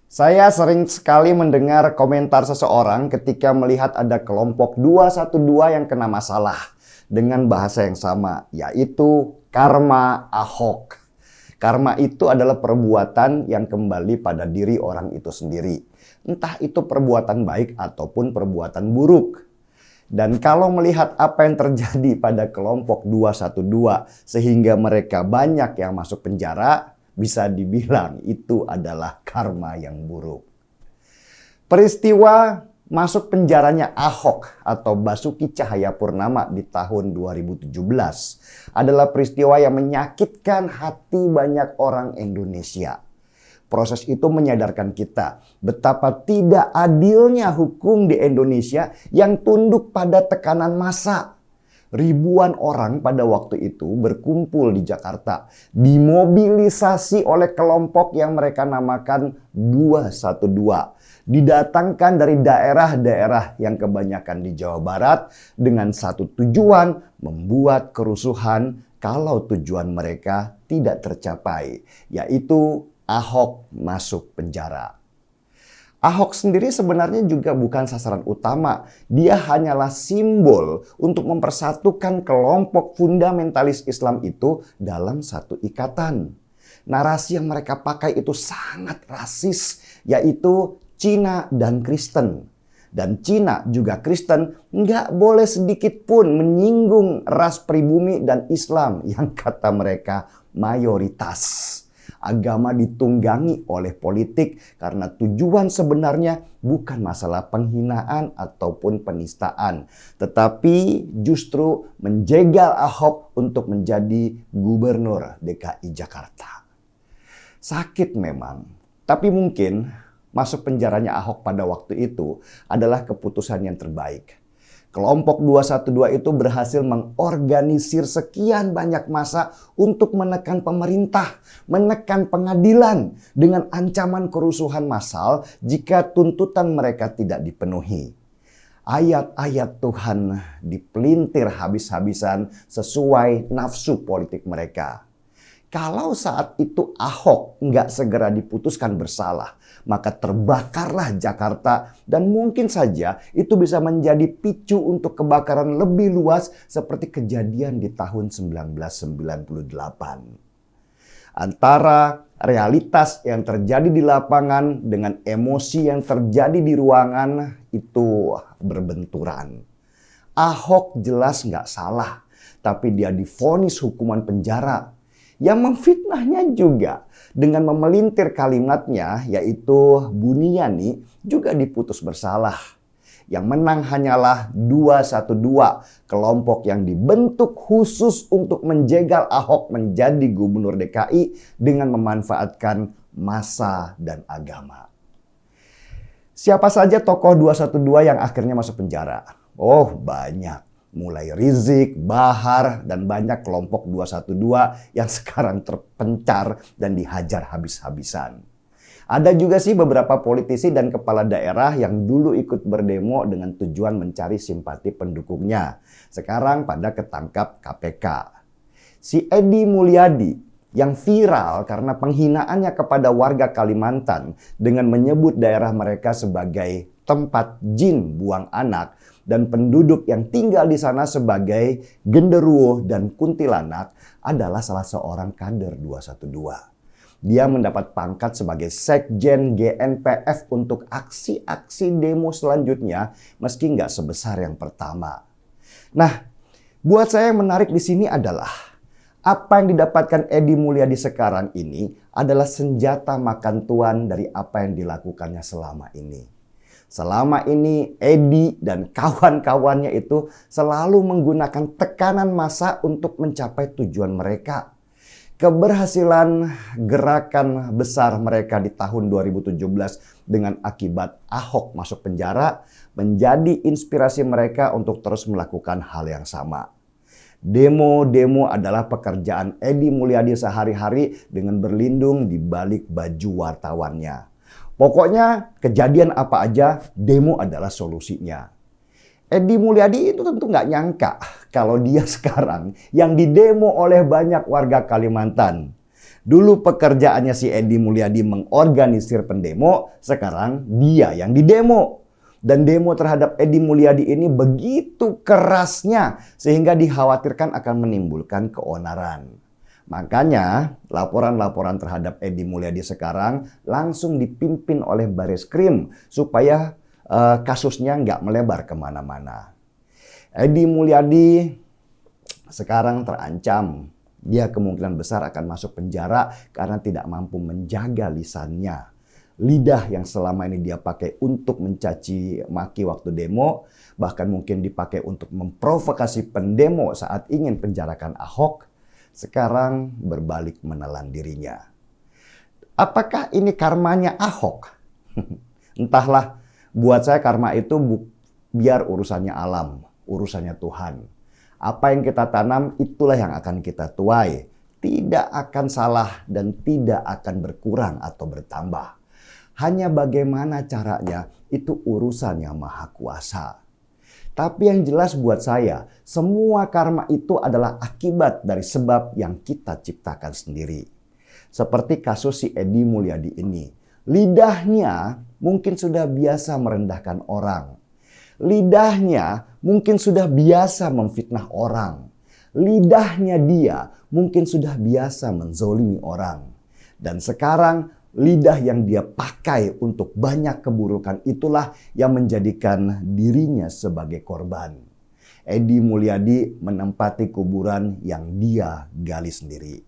Saya sering sekali mendengar komentar seseorang ketika melihat ada kelompok 212 yang kena masalah dengan bahasa yang sama, yaitu karma Ahok. Karma itu adalah perbuatan yang kembali pada diri orang itu sendiri. Entah itu perbuatan baik ataupun perbuatan buruk. Dan kalau melihat apa yang terjadi pada kelompok 212 sehingga mereka banyak yang masuk penjara, bisa dibilang itu adalah karma yang buruk. Peristiwa masuk penjaranya Ahok atau Basuki Cahayapurnama di tahun 2017 adalah peristiwa yang menyakitkan hati banyak orang Indonesia. Proses itu menyadarkan kita betapa tidak adilnya hukum di Indonesia yang tunduk pada tekanan massa. Ribuan orang pada waktu itu berkumpul di Jakarta, dimobilisasi oleh kelompok yang mereka namakan 212. Didatangkan dari daerah-daerah yang kebanyakan di Jawa Barat dengan satu tujuan, membuat kerusuhan kalau tujuan mereka tidak tercapai, yaitu Ahok masuk penjara. Ahok sendiri sebenarnya juga bukan sasaran utama. Dia hanyalah simbol untuk mempersatukan kelompok fundamentalis Islam itu dalam satu ikatan. Narasi yang mereka pakai itu sangat rasis, yaitu Cina dan Kristen. Dan Cina juga Kristen nggak boleh sedikit pun menyinggung ras pribumi dan Islam yang kata mereka mayoritas. Agama ditunggangi oleh politik karena tujuan sebenarnya bukan masalah penghinaan ataupun penistaan, tetapi justru menjegal Ahok untuk menjadi gubernur DKI Jakarta. Sakit memang, tapi mungkin masuk penjaranya Ahok pada waktu itu adalah keputusan yang terbaik. Kelompok 212 itu berhasil mengorganisir sekian banyak massa untuk menekan pemerintah, menekan pengadilan dengan ancaman kerusuhan massal jika tuntutan mereka tidak dipenuhi. Ayat-ayat Tuhan dipelintir habis-habisan sesuai nafsu politik mereka. Kalau saat itu Ahok nggak segera diputuskan bersalah, maka terbakarlah Jakarta dan mungkin saja itu bisa menjadi picu untuk kebakaran lebih luas seperti kejadian di tahun 1998. Antara realitas yang terjadi di lapangan dengan emosi yang terjadi di ruangan itu berbenturan. Ahok jelas nggak salah, tapi dia divonis hukuman penjara. Yang memfitnahnya juga dengan memelintir kalimatnya, yaitu Buniani, juga diputus bersalah. Yang menang hanyalah 212, kelompok yang dibentuk khusus untuk menjegal Ahok menjadi gubernur DKI dengan memanfaatkan massa dan agama. Siapa saja tokoh 212 yang akhirnya masuk penjara? Oh, banyak. Mulai Rizik, Bahar, dan banyak kelompok 212 yang sekarang terpencar dan dihajar habis-habisan. Ada juga sih beberapa politisi dan kepala daerah yang dulu ikut berdemo dengan tujuan mencari simpati pendukungnya. Sekarang pada ketangkap KPK. Si Edi Mulyadi yang viral karena penghinaannya kepada warga Kalimantan dengan menyebut daerah mereka sebagai tempat jin buang anak dan penduduk yang tinggal di sana sebagai genderuwo dan kuntilanak adalah salah seorang kader 212. Dia mendapat pangkat sebagai Sekjen GNPF untuk aksi-aksi demo selanjutnya meski nggak sebesar yang pertama. Nah, buat saya yang menarik di sini adalah apa yang didapatkan Edi Mulyadi sekarang ini adalah senjata makan tuan dari apa yang dilakukannya selama ini. Selama ini Edi dan kawan-kawannya itu selalu menggunakan tekanan massa untuk mencapai tujuan mereka. Keberhasilan gerakan besar mereka di tahun 2017 dengan akibat Ahok masuk penjara menjadi inspirasi mereka untuk terus melakukan hal yang sama. Demo-demo adalah pekerjaan Edi Mulyadi sehari-hari dengan berlindung di balik baju wartawannya. Pokoknya kejadian apa aja, demo adalah solusinya. Edi Mulyadi itu tentu nggak nyangka kalau dia sekarang yang didemo oleh banyak warga Kalimantan. Dulu pekerjaannya si Edi Mulyadi mengorganisir pendemo, sekarang dia yang didemo. Dan demo terhadap Edi Mulyadi ini begitu kerasnya sehingga dikhawatirkan akan menimbulkan keonaran. Makanya laporan-laporan terhadap Edi Mulyadi sekarang langsung dipimpin oleh Bareskrim supaya kasusnya nggak melebar kemana-mana. Edi Mulyadi sekarang terancam. Dia kemungkinan besar akan masuk penjara karena tidak mampu menjaga lisannya. Lidah yang selama ini dia pakai untuk mencaci maki waktu demo, bahkan mungkin dipakai untuk memprovokasi pendemo saat ingin penjarakan Ahok, sekarang berbalik menelan dirinya. Apakah ini karmanya Ahok? Entahlah, buat saya karma itu biar urusannya alam, urusannya Tuhan. Apa yang kita tanam, itulah yang akan kita tuai. Tidak akan salah dan tidak akan berkurang atau bertambah. Hanya bagaimana caranya, itu urusan yang maha kuasa. Tapi yang jelas buat saya, semua karma itu adalah akibat dari sebab yang kita ciptakan sendiri. Seperti kasus si Edi Mulyadi ini. Lidahnya mungkin sudah biasa merendahkan orang. Lidahnya mungkin sudah biasa memfitnah orang. Lidahnya dia mungkin sudah biasa menzolimi orang. Dan sekarang lidah yang dia pakai untuk banyak keburukan itulah yang menjadikan dirinya sebagai korban. Edi Mulyadi menempati kuburan yang dia gali sendiri.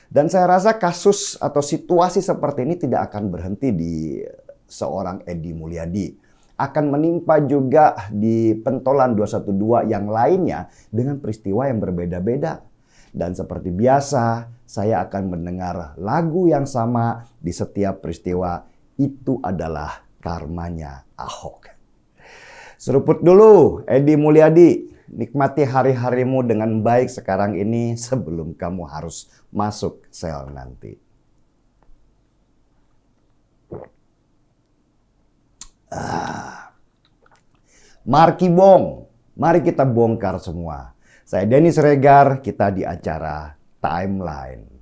Dan saya rasa kasus atau situasi seperti ini tidak akan berhenti di seorang Edi Mulyadi. Akan menimpa juga di pentolan 212 yang lainnya dengan peristiwa yang berbeda-beda. Dan seperti biasa, saya akan mendengar lagu yang sama di setiap peristiwa. Itu adalah karmanya Ahok. Seruput dulu, Edi Mulyadi. Nikmati hari-harimu dengan baik sekarang ini sebelum kamu harus masuk sel nanti. Marki Bong, mari kita bongkar semua. Saya Denny Siregar, kita di acara Timeline.